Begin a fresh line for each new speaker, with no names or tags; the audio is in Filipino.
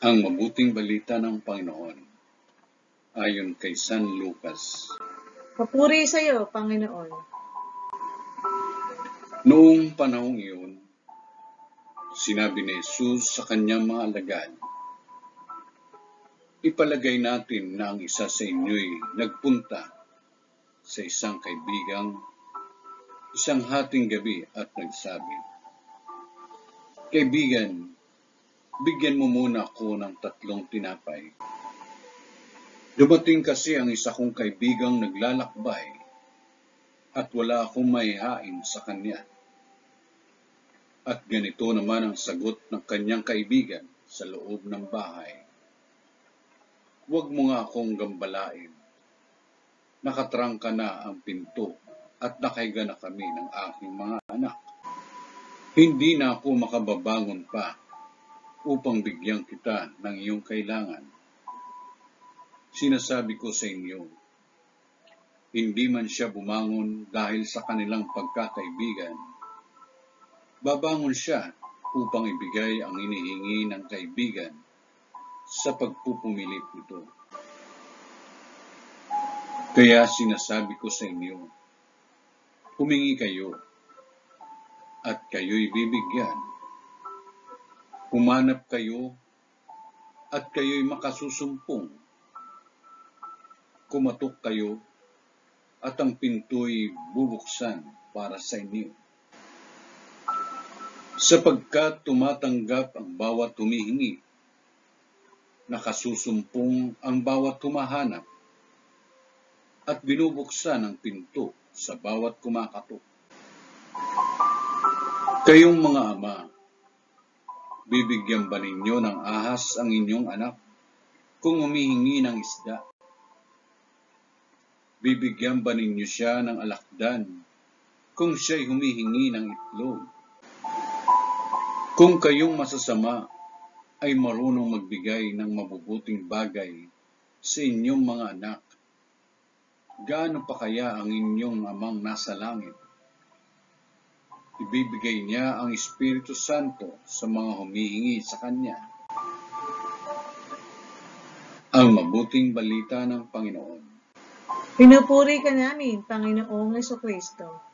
Ang mabuting balita ng Panginoon ayon kay San Lucas.
Papuri sa iyo, Panginoon.
Noong panahong iyon, sinabi ni Jesus sa kanyang mga alagad, "Ipalagay natin na ang isa sa inyo'y nagpunta sa isang kaibigang isang hating gabi at nagsabi, 'Kaibigan, bigyan mo muna ako ng 3 tinapay. Dumating kasi ang isa kong kaibigang naglalakbay at wala akong maihain sa kanya.' At ganito naman ang sagot ng kanyang kaibigan sa loob ng bahay, 'Huwag mo nga akong gambalain. Nakatrangka na ang pinto at nakahiga na kami ng aking mga anak. Hindi na ako makababangon pa upang bigyan kita ng iyong kailangan. Sinasabi ko sa inyo, hindi man siya bumangon dahil sa kanilang pagkakaibigan, babangon siya upang ibigay ang hinihingi ng kaibigan sa pagpupumilit nito. Kaya sinasabi ko sa inyo, humingi kayo at kayo'y bibigyan. Humanap kayo at kayo'y makasusumpong. Kumatok kayo at ang pinto'y bubuksan para sa inyo. Sapagkat tumatanggap ang bawat humihingi, nakasusumpong ang bawat humahanap, at binubuksan ang pinto sa bawat kumakatok. Kayong mga ama, bibigyan ba ninyo ng ahas ang inyong anak kung humihingi ng isda? Bibigyan ba ninyo siya ng alakdan kung siya'y humihingi ng itlog? Kung kayong masasama ay marunong magbigay ng mabubuting bagay sa inyong mga anak, gaano pa kaya ang inyong amang nasa langit? Ibibigay niya ang Espiritu Santo sa mga humihingi sa Kanya. Ang mabuting balita ng Panginoon.
Pinupuri ka namin, Panginoong Jesucristo.